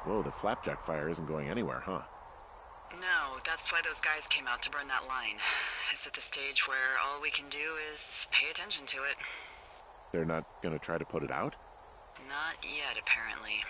Whoa, the flapjack fire isn't going anywhere, huh? No, that's why those guys came out to burn that line. It's at the stage where all we can do is pay attention to it. They're not gonna try to put it out? Not yet, apparently.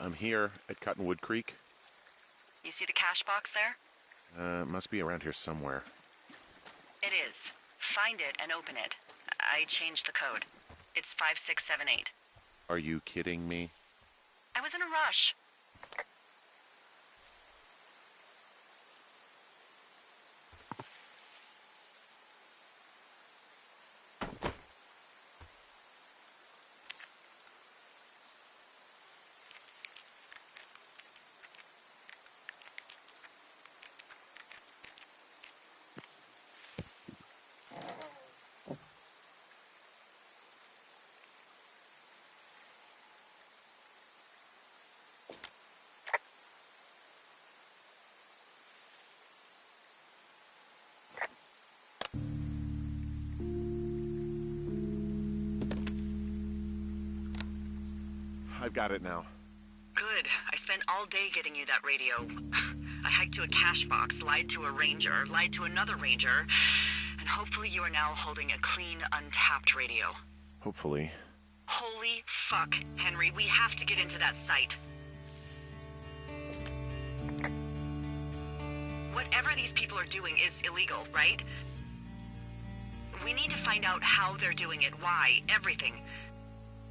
I'm here at Cottonwood Creek. You see the cash box there? Must be around here somewhere. It is. Find it and open it. I changed the code. It's 5678. Are you kidding me? I was in a rush. I've got it now. Good. I spent all day getting you that radio. I hiked to a cash box, lied to a ranger, lied to another ranger, and hopefully you are now holding a clean, untapped radio. Hopefully. Holy fuck, Henry, we have to get into that site. Whatever these people are doing is illegal, right? We need to find out how they're doing it, why, everything.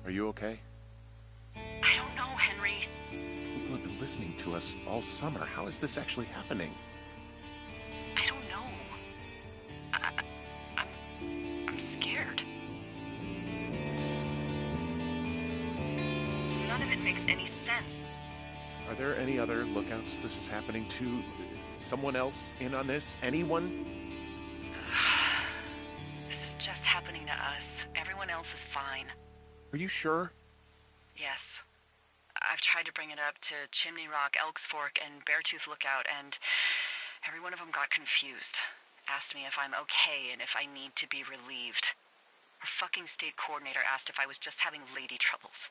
Are you okay? I don't know, Henry. People have been listening to us all summer. How is this actually happening? I don't know. I'm scared. None of it makes any sense. Are there any other lookouts this is happening to? Someone else in on this? Anyone? This is just happening to us. Everyone else is fine. Are you sure? Yes. I've tried to bring it up to Chimney Rock, Elks Fork, and Beartooth Lookout, and every one of them got confused. Asked me if I'm okay and if I need to be relieved. Our fucking state coordinator asked if I was just having lady troubles.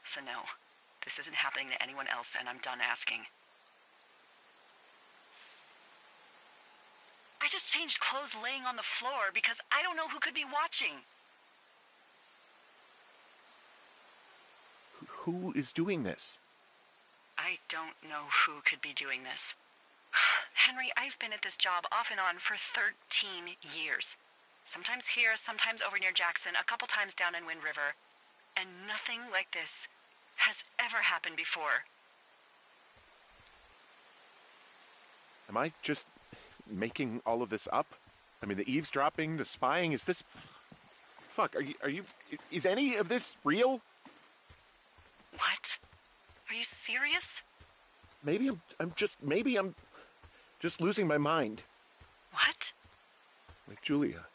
So no, this isn't happening to anyone else, and I'm done asking. I just changed clothes laying on the floor because I don't know who could be watching. Who is doing this? I don't know who could be doing this. Henry, I've been at this job off and on for 13 years. Sometimes here, sometimes over near Jackson, a couple times down in Wind River. And nothing like this has ever happened before. Am I just making all of this up? I mean, the eavesdropping, the spying, is this... Fuck, is any of this real? What? Are you serious? Maybe I'm just losing my mind. What? Like Julia.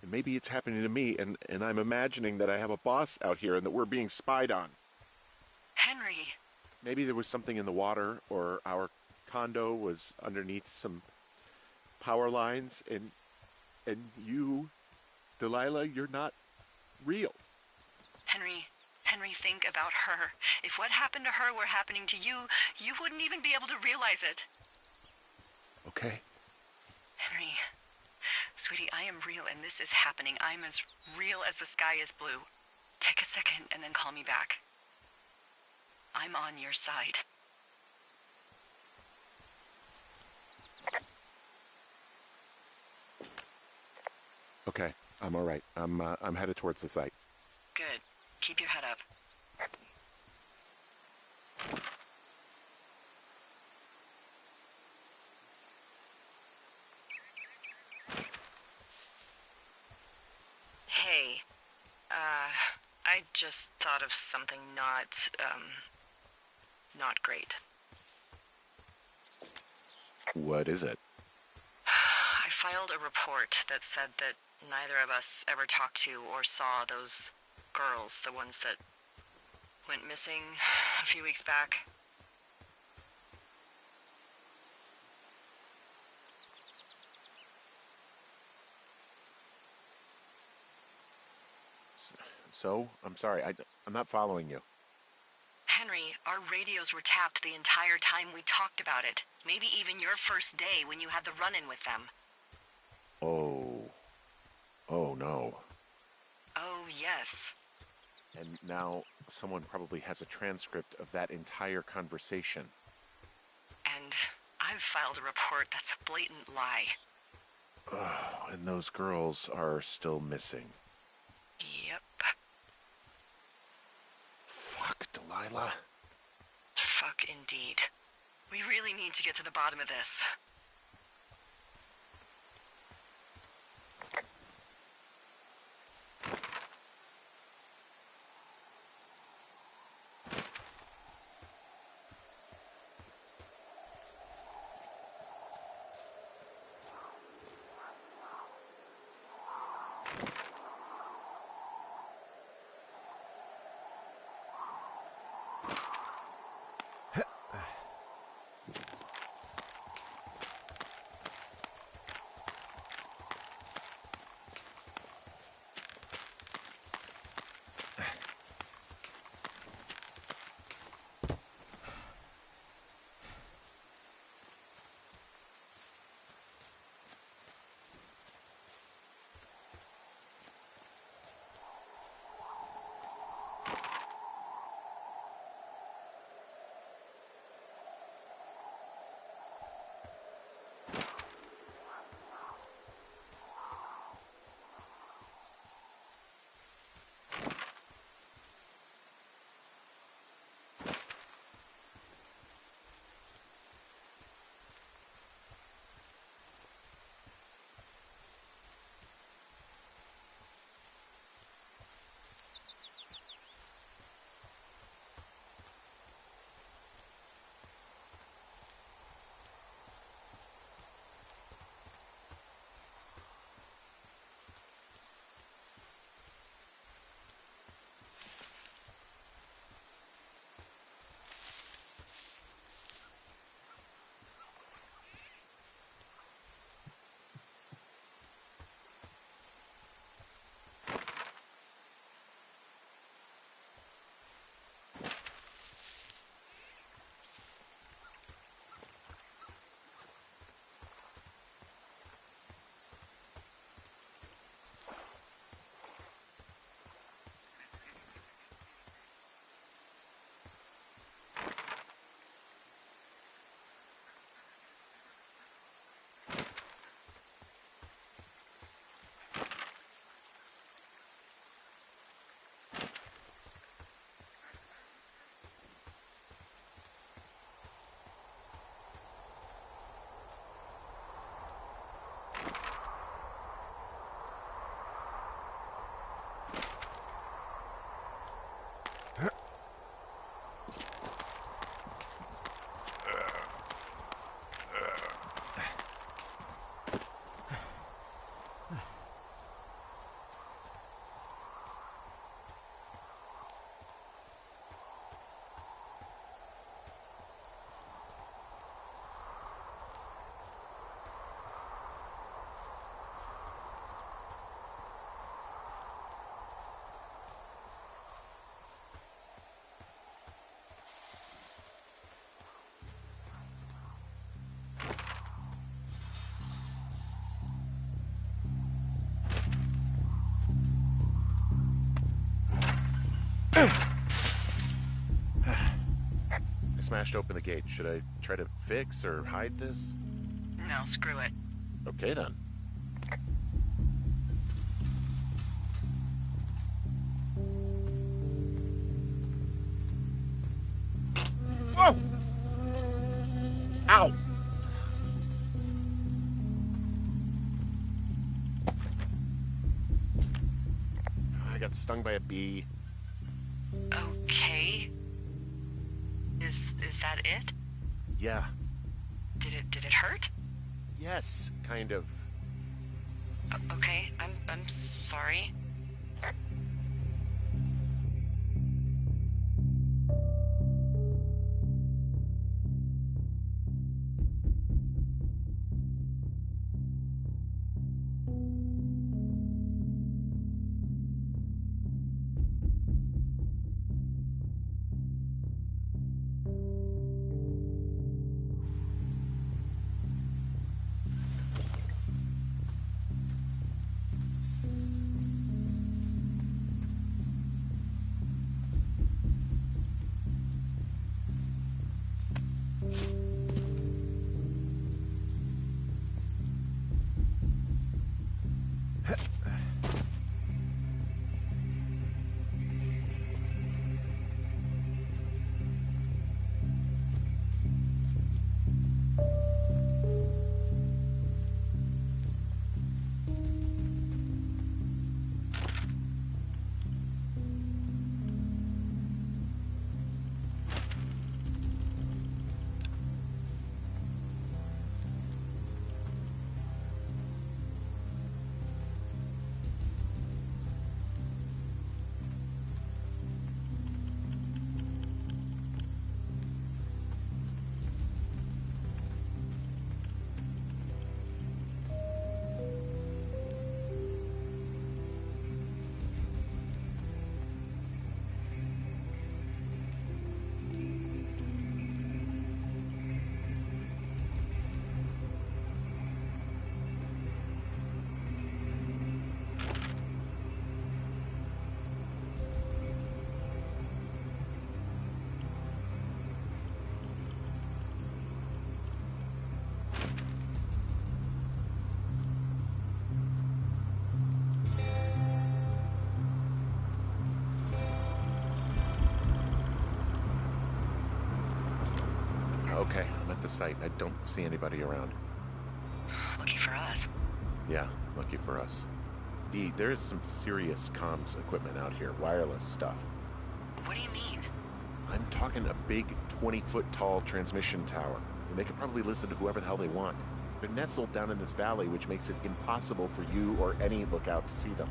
And maybe it's happening to me, and I'm imagining that I have a boss out here and that we're being spied on. Henry. Maybe there was something in the water, or our condo was underneath some power lines, and you, Delilah, you're not real. Henry, think about her. If what happened to her were happening to you, you wouldn't even be able to realize it. Okay. Henry, sweetie, I am real and this is happening. I'm as real as the sky is blue. Take a second and then call me back. I'm on your side. Okay, I'm all right. I'm headed towards the site. Good. Keep your head up. Hey, I just thought of something not great. What is it? I filed a report that said that neither of us ever talked to or saw those girls, the ones that went missing a few weeks back. So? I'm sorry, I'm not following you. Henry, our radios were tapped the entire time we talked about it. Maybe even your first day when you had the run-in with them. Oh no. Oh, yes. And now someone probably has a transcript of that entire conversation. And I've filed a report that's a blatant lie. Oh, and those girls are still missing. Yep. Fuck, Delilah. Fuck indeed. We really need to get to the bottom of this. I smashed open the gate. Should I try to fix or hide this? No, screw it. Okay, then. Whoa! Ow! I got stung by a bee. Okay. Is that it? Yeah. Did it hurt? Yes, kind of. Okay, I'm sorry. Okay, I'm at the site. I don't see anybody around. Lucky for us. Yeah, lucky for us. Dee, there's some serious comms equipment out here, wireless stuff. What do you mean? I'm talking a big 20-foot tall transmission tower, and they could probably listen to whoever the hell they want. They're nestled down in this valley, which makes it impossible for you or any lookout to see them.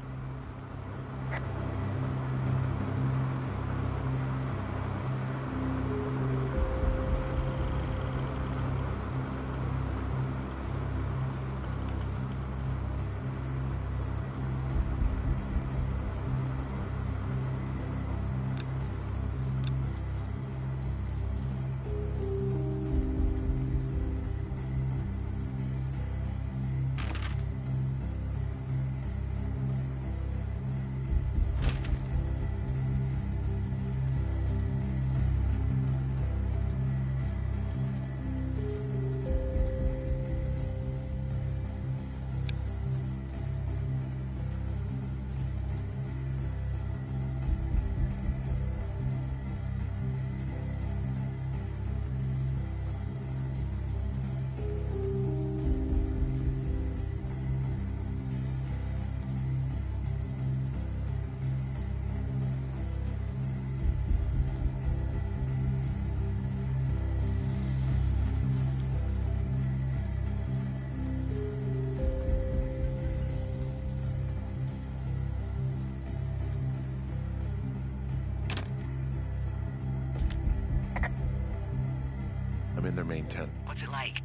I'm in their main tent. What's it like?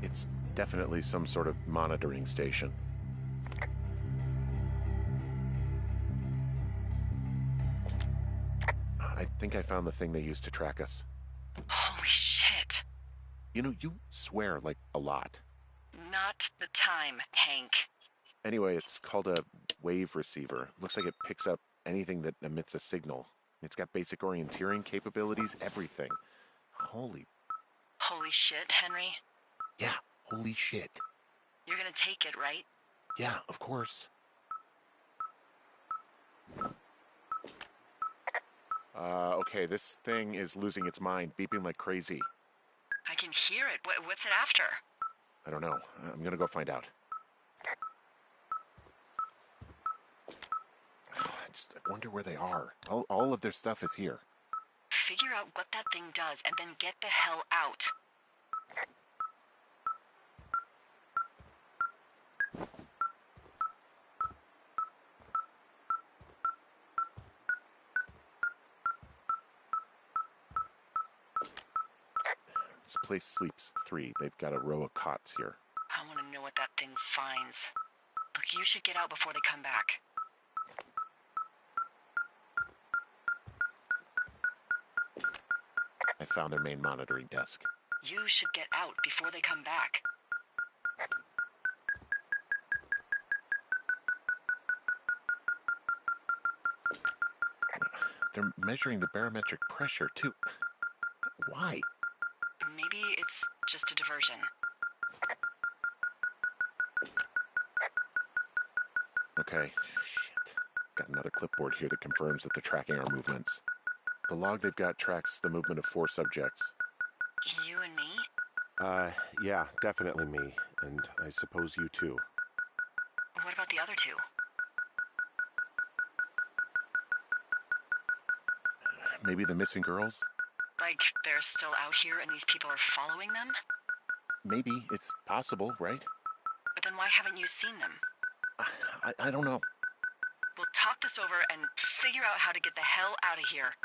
It's definitely some sort of monitoring station. I think I found the thing they used to track us. Holy shit. You know, you swear like a lot. Not the time, Hank. Anyway, it's called a wave receiver. Looks like it picks up anything that emits a signal. It's got basic orienteering capabilities, everything. Holy... Holy shit, Henry. Yeah, holy shit. You're gonna take it, right? Yeah, of course. Okay, this thing is losing its mind, beeping like crazy. I can hear it. What's it after? I don't know. I'm gonna go find out. I wonder where they are. All of their stuff is here. Figure out what that thing does and then get the hell out. This place sleeps 3. They've got a row of cots here. I want to know what that thing finds. Look, you should get out before they come back. I found their main monitoring desk. You should get out before they come back. They're measuring the barometric pressure, too. Why? Maybe it's just a diversion. Okay. Shit. Got another clipboard here that confirms that they're tracking our movements. The log they've got tracks the movement of 4 subjects. You and me? Yeah, definitely me. And I suppose you too. What about the other 2? Maybe the missing girls? Like, they're still out here and these people are following them? Maybe. It's possible, right? But then why haven't you seen them? I don't know. We'll talk this over and figure out how to get the hell out of here.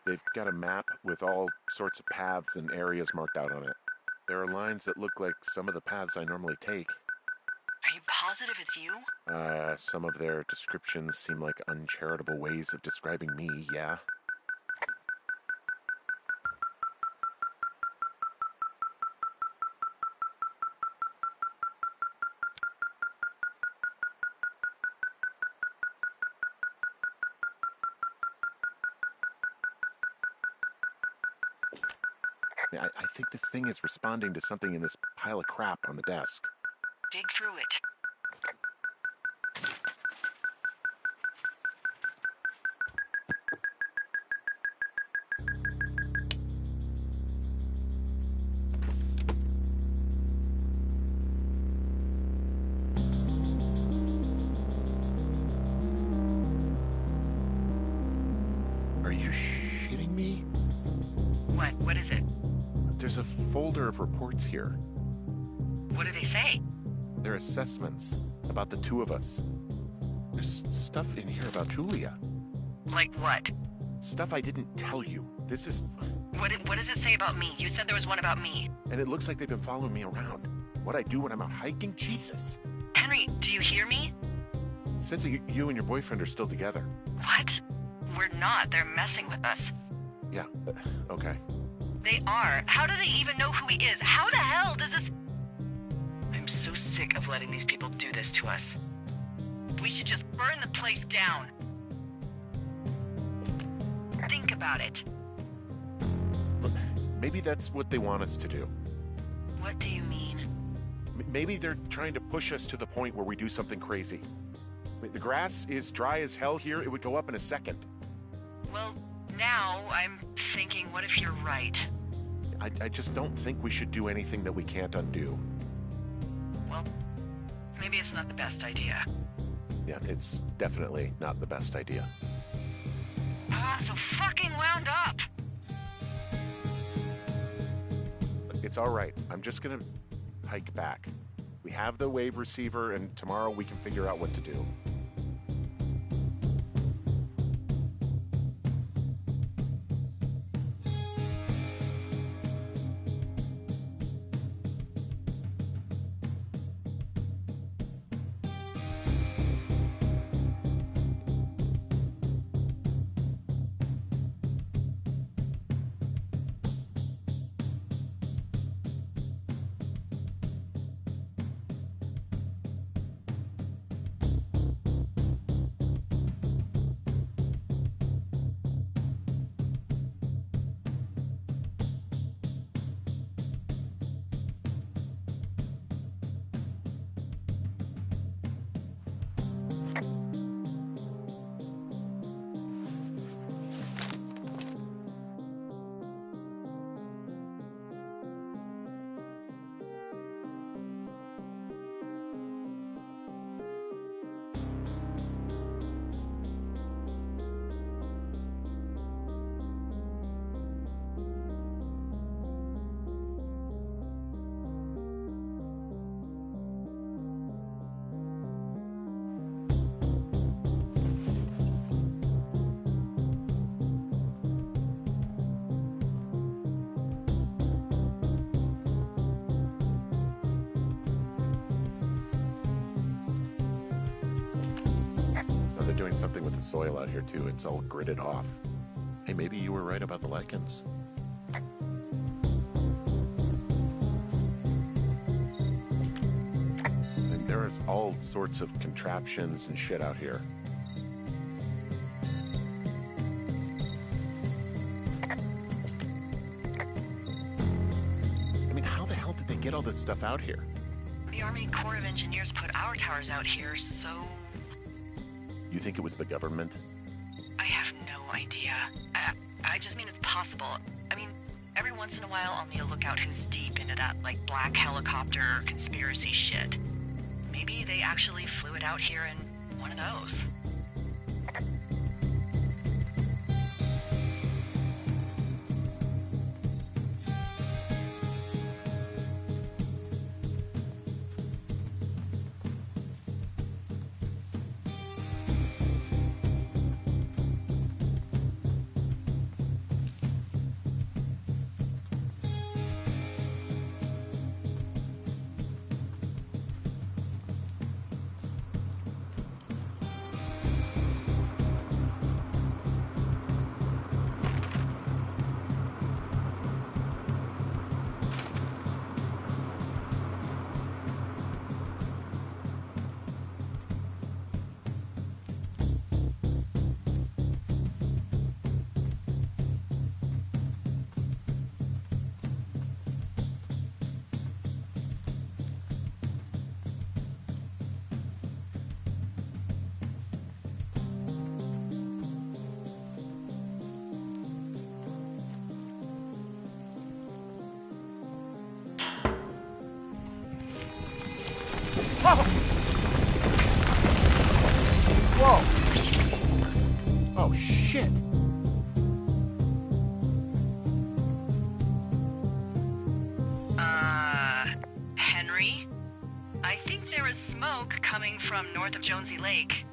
They've got a map with all sorts of paths and areas marked out on it. There are lines that look like some of the paths I normally take. Are you positive it's you? Some of their descriptions seem like uncharitable ways of describing me, yeah. I think this thing is responding to something in this pile of crap on the desk. Dig through it. Are you shitting me? What is it? There's a folder of reports here. What do they say? They're assessments about the 2 of us. There's stuff in here about Julia. Like what? Stuff I didn't tell you. This is... What does it say about me? You said there was one about me. And it looks like they've been following me around. What I do when I'm out hiking? Jesus. Henry, do you hear me? It says that you and your boyfriend are still together. What? We're not. They're messing with us. Yeah, okay. They are. How do they even know who he is? How the hell does this... I'm so sick of letting these people do this to us. We should just burn the place down. Think about it. Maybe that's what they want us to do. What do you mean? Maybe they're trying to push us to the point where we do something crazy. The grass is dry as hell here. It would go up in a second. Well, now I'm thinking, what if you're right? I just don't think we should do anything that we can't undo. Well, maybe it's not the best idea. Yeah, it's definitely not the best idea. I'm so fucking wound up! It's all right. I'm just gonna hike back. We have the wave receiver, and tomorrow we can figure out what to do. doing something with the soil out here, too. It's all gridded off. Hey, maybe you were right about the lichens. And there's all sorts of contraptions and shit out here. I mean, how the hell did they get all this stuff out here? The Army Corps of Engineers put our towers out here, so... You think it was the government? I have no idea. I just mean it's possible. I mean, every once in a while I'll need to look out who's deep into that, like, black helicopter conspiracy shit. Maybe they actually flew it out here in one of those. Whoa! Oh, shit! Henry? I think there is smoke coming from north of Jonesy Lake.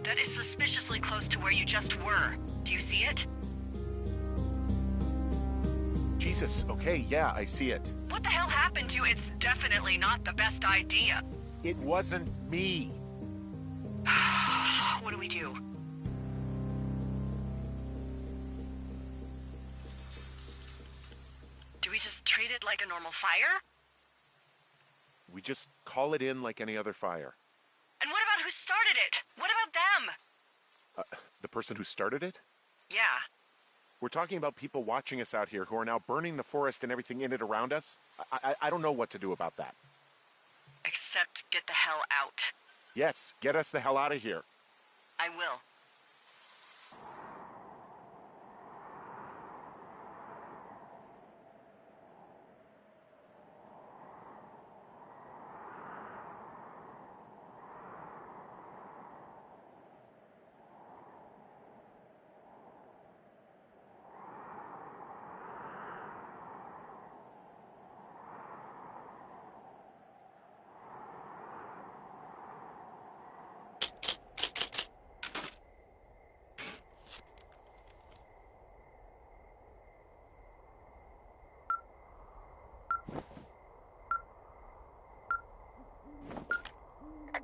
That is suspiciously close to where you just were. Do you see it? Jesus, okay, yeah, I see it. What the hell happened to it's definitely not the best idea? It wasn't me. What do we do? Do we just treat it like a normal fire? We just call it in like any other fire. And what about who started it? What about them? The person who started it? Yeah. We're talking about people watching us out here who are now burning the forest and everything in it around us. I don't know what to do about that. Except get the hell out. Yes, get us the hell out of here. I will.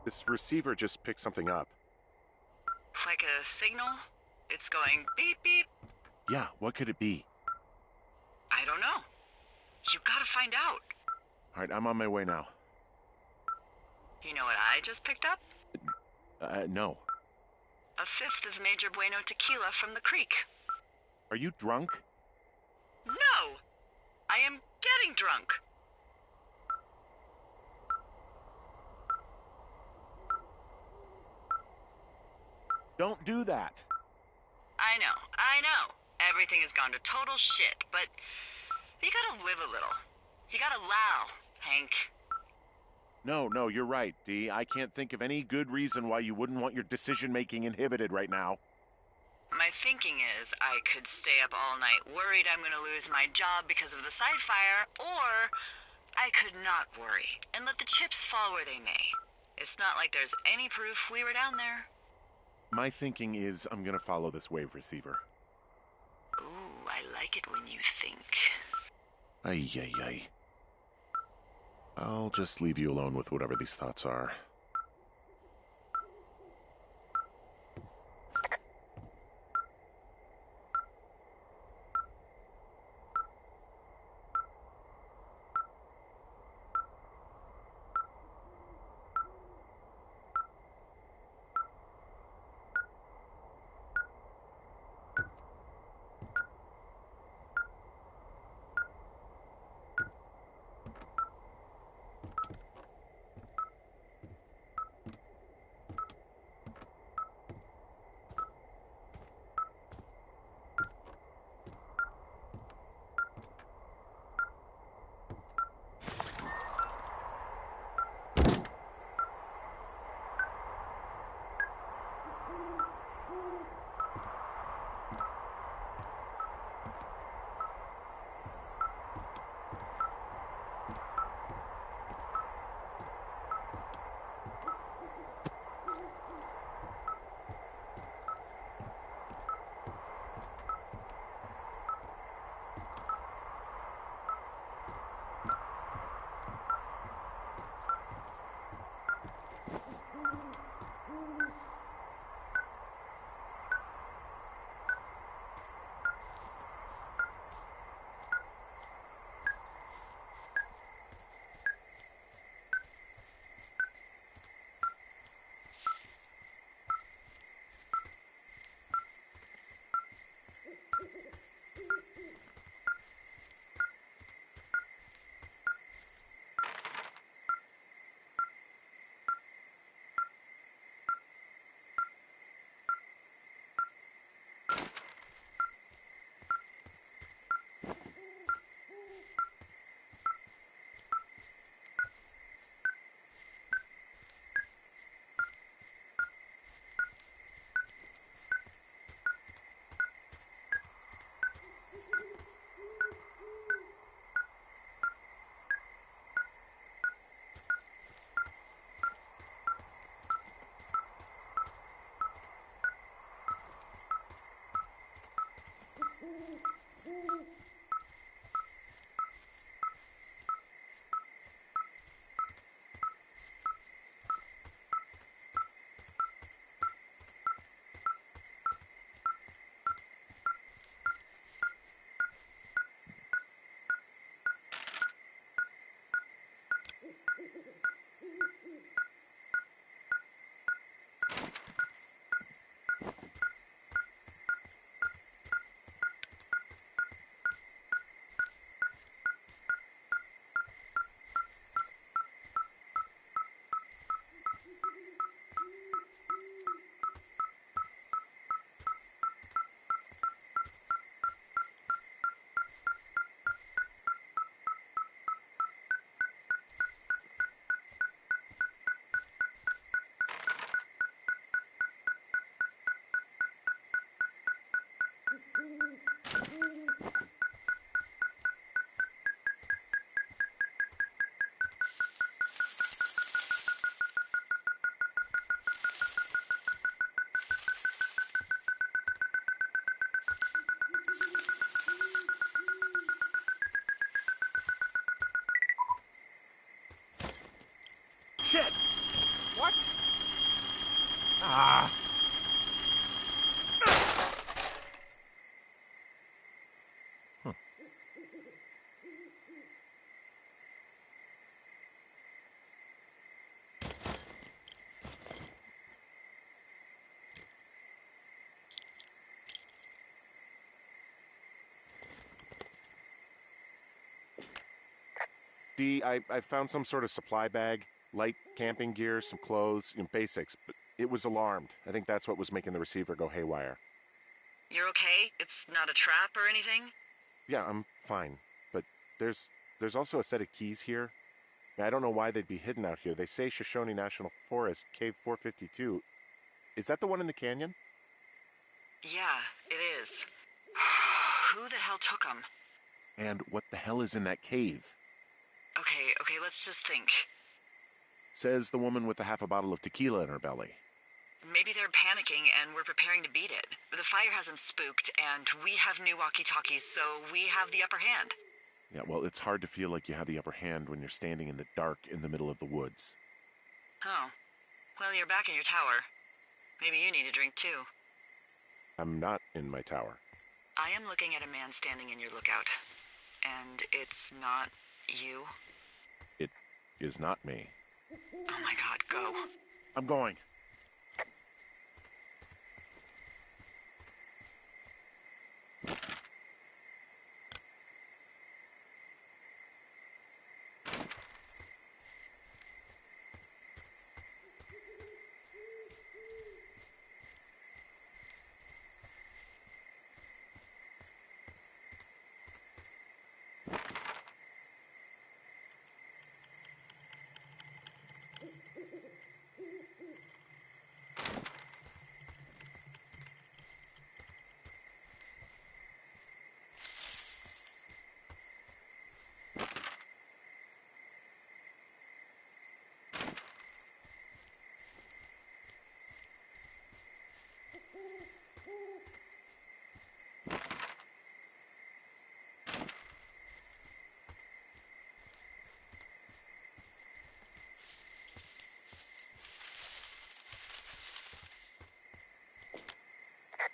This receiver just picked something up. Like a signal? It's going beep beep. Yeah, what could it be? I don't know. You gotta find out. All right, I'm on my way now. You know what I just picked up? No. A fifth of Major Bueno tequila from the creek. Are you drunk? No! I am getting drunk. Don't do that. I know. Everything has gone to total shit, but you gotta live a little. You gotta allow, Hank. No, you're right, Dee. I can't think of any good reason why you wouldn't want your decision-making inhibited right now. My thinking is I could stay up all night worried I'm gonna lose my job because of the side fire, or I could not worry and let the chips fall where they may. It's not like there's any proof we were down there. My thinking is I'm gonna follow this wave receiver. Ooh, I like it when you think. Ay. I'll just leave you alone with whatever these thoughts are. Shit! What? Ah! I found some sort of supply bag, light camping gear, some clothes, basics, but it was alarmed. I think that's what was making the receiver go haywire. You're okay? It's not a trap or anything? Yeah, I'm fine, but there's also a set of keys here. I don't know why they'd be hidden out here. They say Shoshone National Forest, Cave 452. Is that the one in the canyon? Yeah, it is. Who the hell took them? And what the hell is in that cave? Okay, let's just think. Says the woman with a half a bottle of tequila in her belly. Maybe they're panicking and we're preparing to beat it. The fire has them spooked, and we have new walkie-talkies, so we have the upper hand. Yeah, well, it's hard to feel like you have the upper hand when you're standing in the dark in the middle of the woods. Oh. Well, you're back in your tower. Maybe you need a drink, too. I'm not in my tower. I am looking at a man standing in your lookout. And it's not you? It is not me. Oh my god, go. I'm going.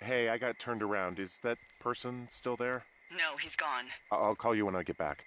Hey, I got turned around. Is that person still there? No, he's gone. I'll call you when I get back.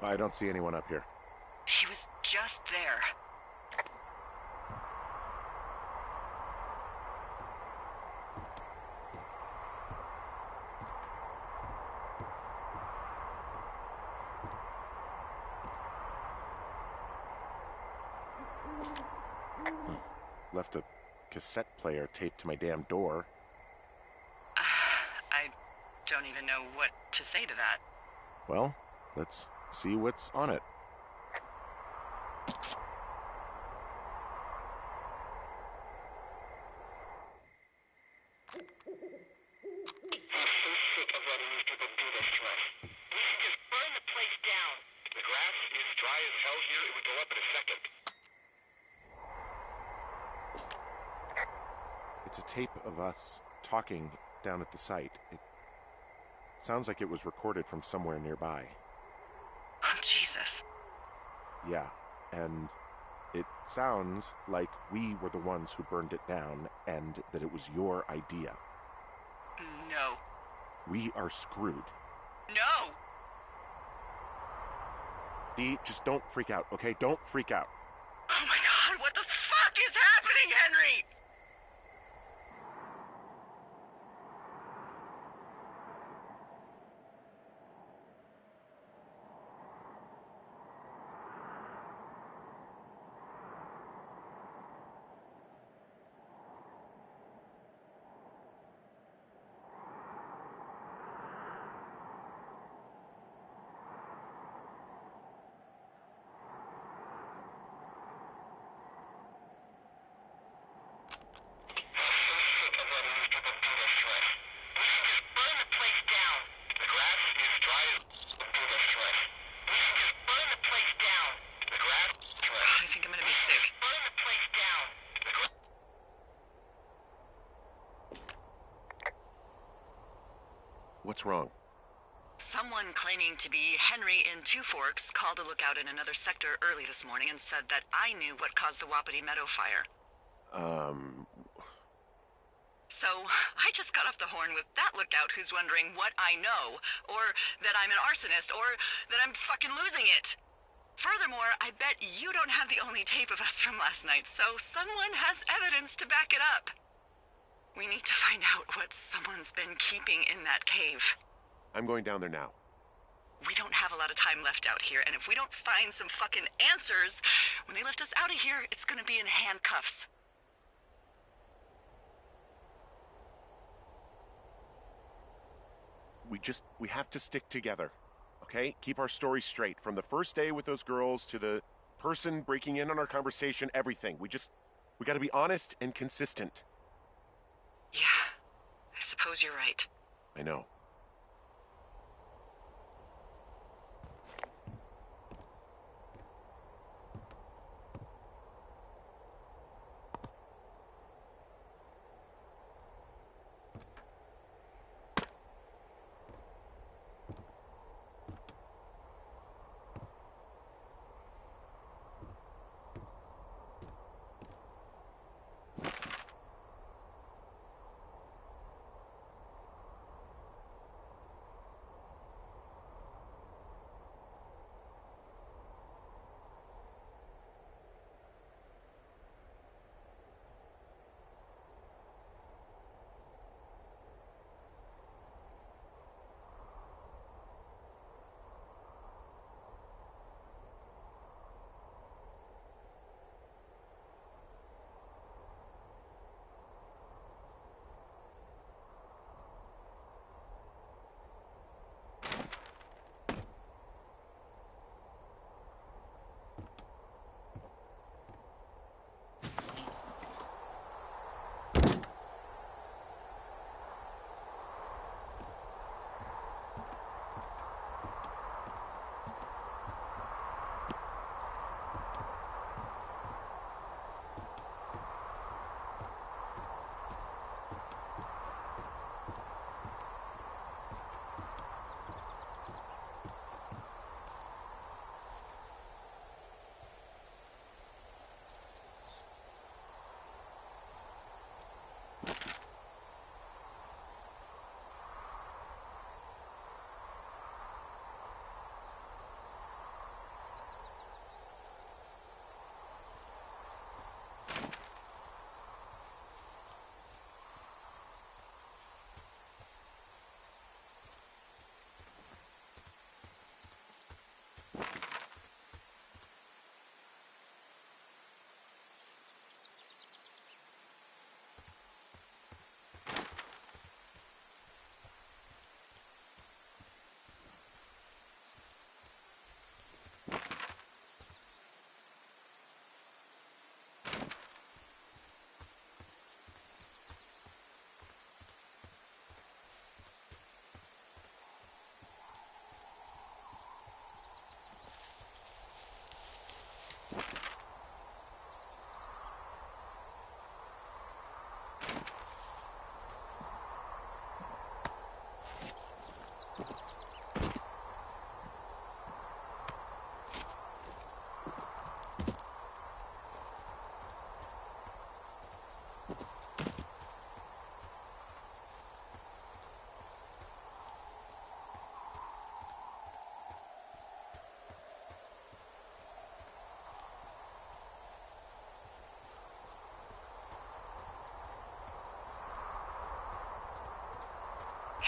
I don't see anyone up here. He was just there. Left a cassette player taped to my damn door. I don't even know what to say to that. Well, let's see what's on it. It's a tape of us talking down at the site. It sounds like it was recorded from somewhere nearby. Oh, Jesus. Yeah, and it sounds like we were the ones who burned it down and that it was your idea. No. We are screwed. No! Dee, just don't freak out, okay? Don't freak out. Oh my God, what the fuck is happening, Henry? What's wrong? Someone claiming to be Henry in Two Forks called a lookout in another sector early this morning and said that I knew what caused the Wapiti Meadow fire. So, I just got off the horn with that lookout who's wondering what I know, or that I'm an arsonist, or that I'm fucking losing it. Furthermore, I bet you don't have the only tape of us from last night, so someone has evidence to back it up. We need to find out what someone's been keeping in that cave. I'm going down there now. We don't have a lot of time left out here, and if we don't find some fucking answers, when they lift us out of here, it's gonna be in handcuffs. We have to stick together, okay? Keep our story straight. From the first day with those girls to the person breaking in on our conversation, everything. We gotta be honest and consistent. Yeah, I suppose you're right. I know.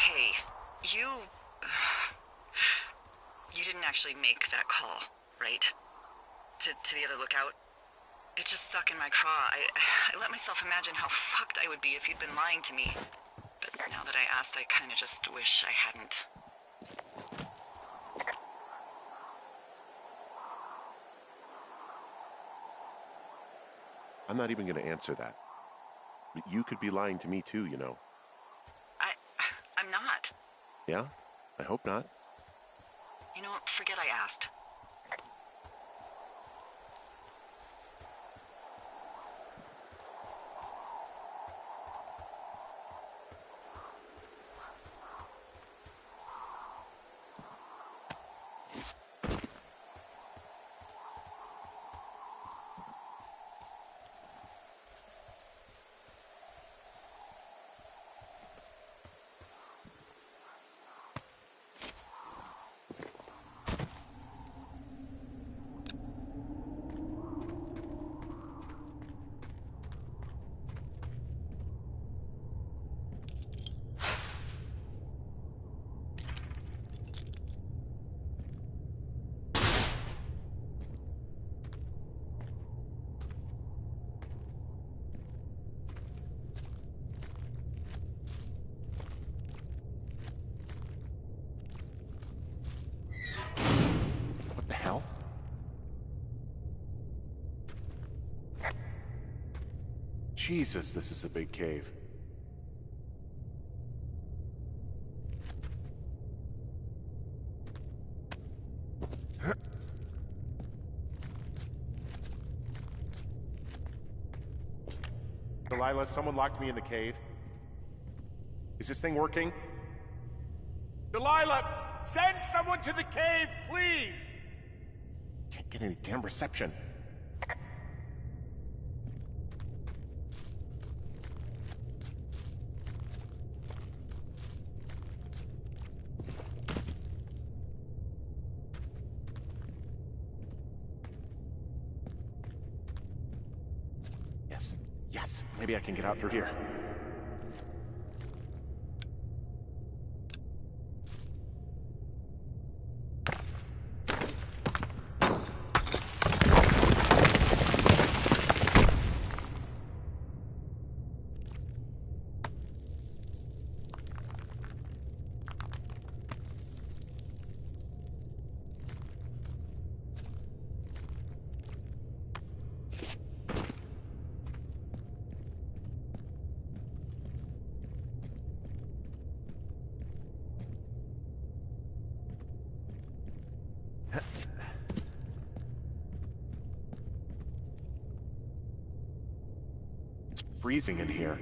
Hey, you... You didn't actually make that call, right? To the other lookout? It just stuck in my craw. I let myself imagine how fucked I would be if you'd been lying to me. But now that I asked, I kinda just wish I hadn't. I'm not even going to answer that. But you could be lying to me too, you know. I'm not. Yeah? I hope not. You know what? Forget I asked. What the hell? Jesus, this is a big cave. Delilah, someone locked me in the cave. Is this thing working? Delilah! Send someone to the cave, please! Can't get any damn reception. Yes, yes, maybe I can get out through here. Freezing in here.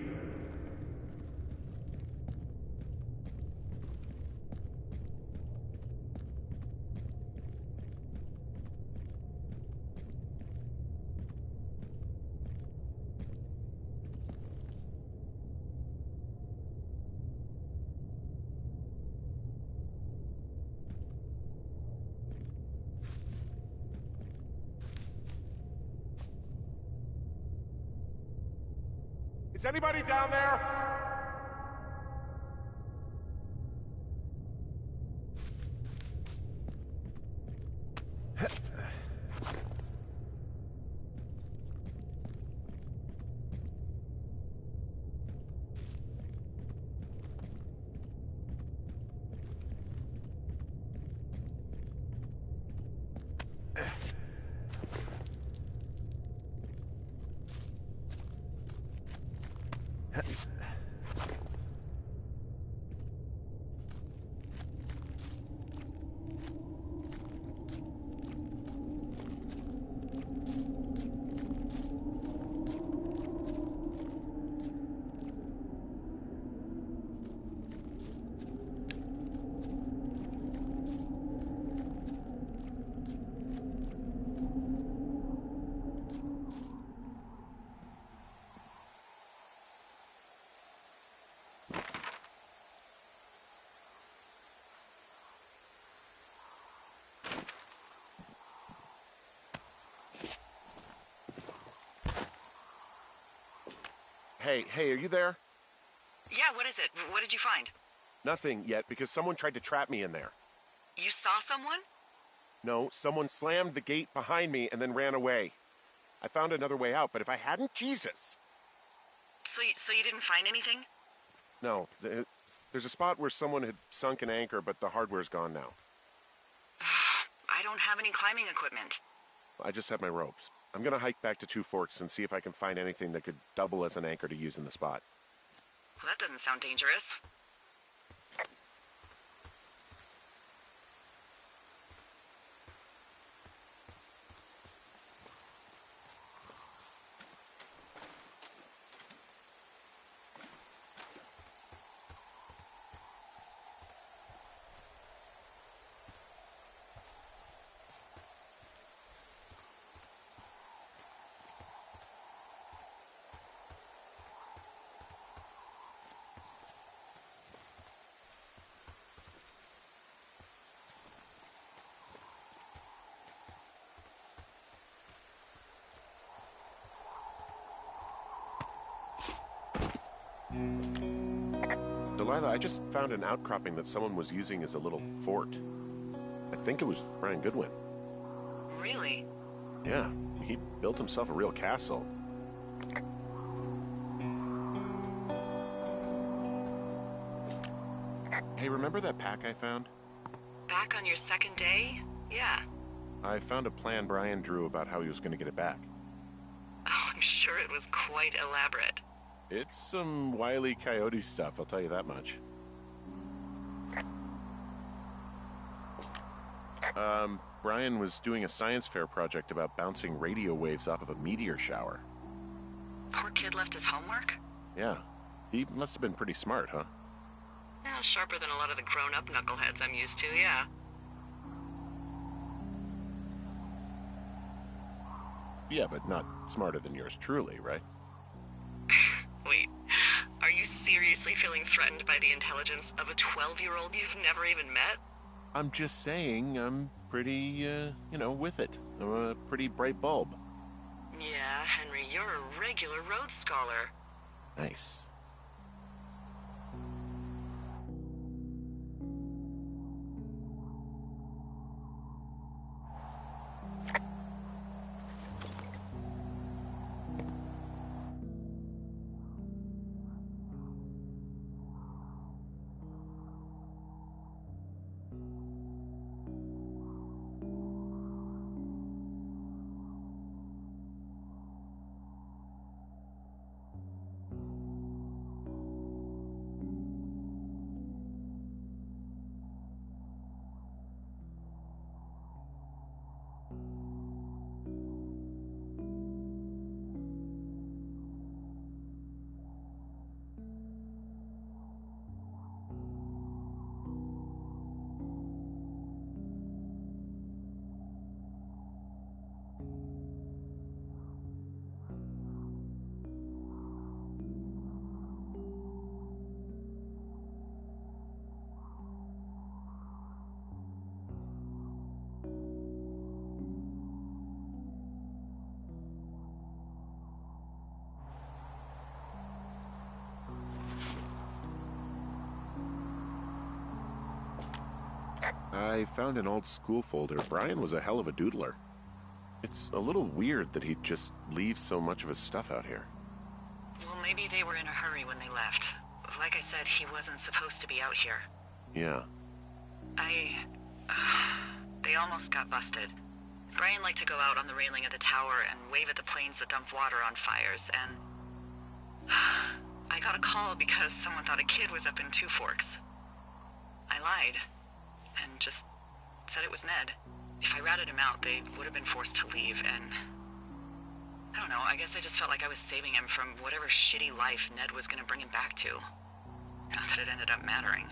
Is anybody down there? Hey, are you there? Yeah, what is it? What did you find? Nothing yet, because someone tried to trap me in there. You saw someone? No, someone slammed the gate behind me and then ran away. I found another way out, but if I hadn't, Jesus! So you didn't find anything? No, there's a spot where someone had sunk an anchor, but the hardware's gone now. I don't have any climbing equipment. I just have my ropes. I'm gonna hike back to Two Forks and see if I can find anything that could double as an anchor to use in the spot. Well, that doesn't sound dangerous. Delilah, I just found an outcropping that someone was using as a little fort. I think it was Brian Goodwin. Really? Yeah, he built himself a real castle. Hey, remember that pack I found? Back on your second day? Yeah. I found a plan Brian drew about how he was going to get it back. Oh, I'm sure it was quite elaborate. It's some Wile E. Coyote stuff, I'll tell you that much. Brian was doing a science fair project about bouncing radio waves off of a meteor shower. Poor kid left his homework? Yeah, he must have been pretty smart, huh? Yeah, sharper than a lot of the grown-up knuckleheads I'm used to, yeah. Yeah, but not smarter than yours truly, right? Wait, are you seriously feeling threatened by the intelligence of a 12-year-old you've never even met? I'm just saying I'm pretty, with it. I'm a pretty bright bulb. Yeah, Henry, you're a regular Rhodes Scholar. Nice. I found an old school folder. Brian was a hell of a doodler. It's a little weird that he'd just leave so much of his stuff out here. Well, maybe they were in a hurry when they left. Like I said, he wasn't supposed to be out here. Yeah. They almost got busted. Brian liked to go out on the railing of the tower and wave at the planes that dumped water on fires, and... I got a call because someone thought a kid was up in Two Forks. I lied, and just said it was Ned. If I ratted him out, they would have been forced to leave, and... I don't know, I guess I just felt like I was saving him from whatever shitty life Ned was gonna bring him back to. Not that it ended up mattering.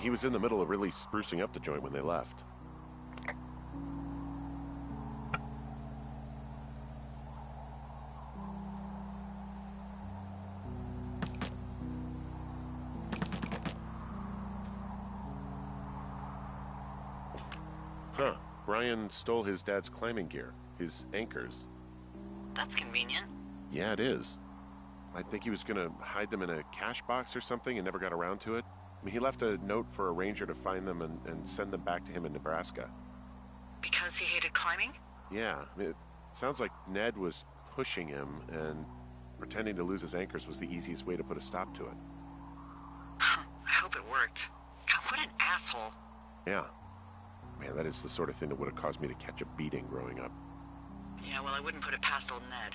He was in the middle of really sprucing up the joint when they left. Brian stole his dad's climbing gear, his anchors. That's convenient. Yeah, it is. I think he was going to hide them in a cash box or something and never got around to it. I mean, he left a note for a ranger to find them and send them back to him in Nebraska. Because he hated climbing? Yeah, I mean, it sounds like Ned was pushing him, and pretending to lose his anchors was the easiest way to put a stop to it. I hope it worked. God, what an asshole. Yeah. Man, that is the sort of thing that would have caused me to catch a beating growing up. Yeah, well, I wouldn't put it past old Ned.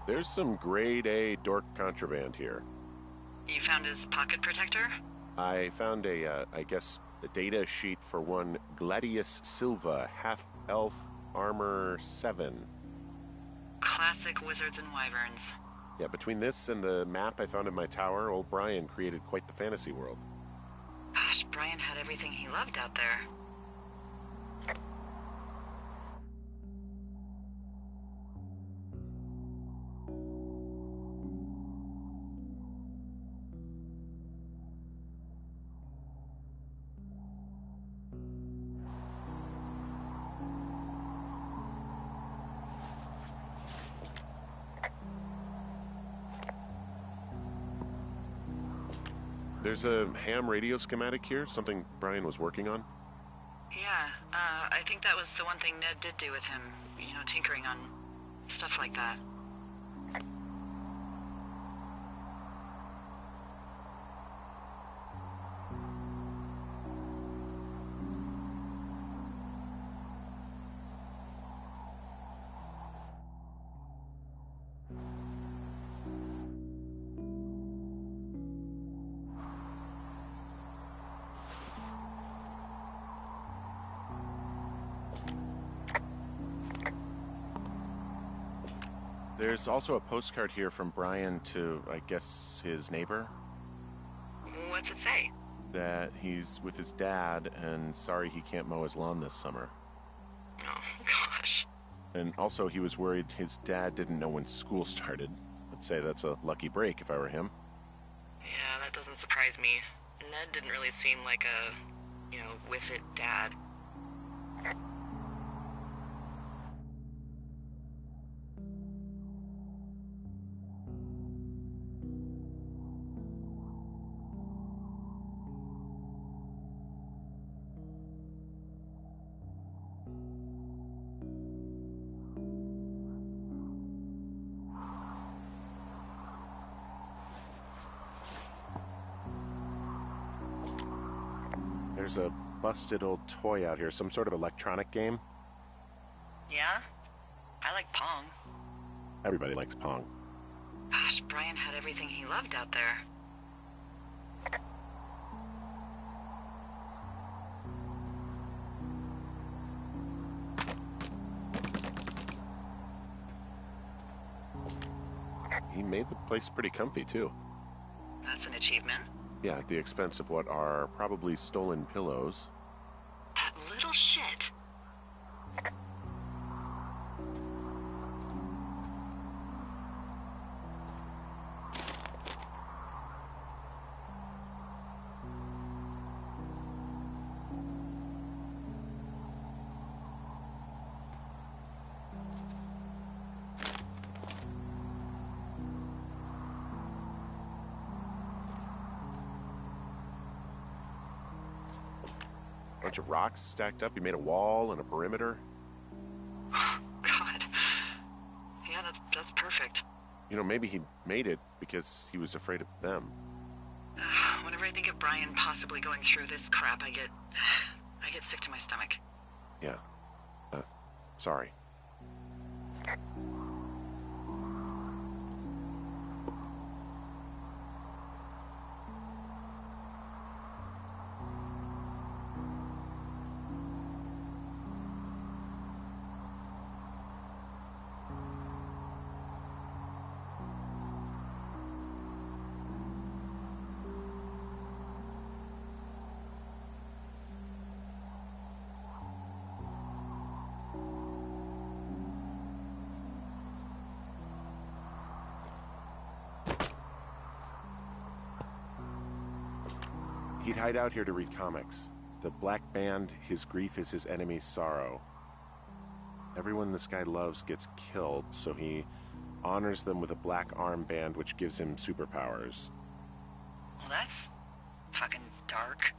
There's some grade A dork contraband here. You found his pocket protector? I found a data sheet for one Gladius Silva, half-elf armor 7. Classic wizards and wyverns. Yeah, between this and the map I found in my tower, old Brian created quite the fantasy world. Gosh, Brian had everything he loved out there. There's a ham radio schematic here, something Brian was working on. Yeah, I think that was the one thing Ned did do with him. You know, tinkering on stuff like that. There's also a postcard here from Brian to, I guess, his neighbor. What's it say? That he's with his dad and sorry he can't mow his lawn this summer. Oh, gosh. And also he was worried his dad didn't know when school started. I'd say that's a lucky break if I were him. Yeah, that doesn't surprise me. Ned didn't really seem like a, with it dad. There's a busted old toy out here, some sort of electronic game. Yeah? I like Pong. Everybody likes Pong. Gosh, Brian had everything he loved out there. He made the place pretty comfy, too. That's an achievement. Yeah, at the expense of what are probably stolen pillows. That little shit. Bunch of rocks stacked up. He made a wall and a perimeter. God. perfect. You know, maybe he made it because he was afraid of them. Whenever I think of Brian possibly going through this crap, I get sick to my stomach. Yeah. Sorry. He'd hide out here to read comics. The Black Band, his grief is his enemy's sorrow. Everyone this guy loves gets killed, so he honors them with a black armband which gives him superpowers. Well, that's fucking dark.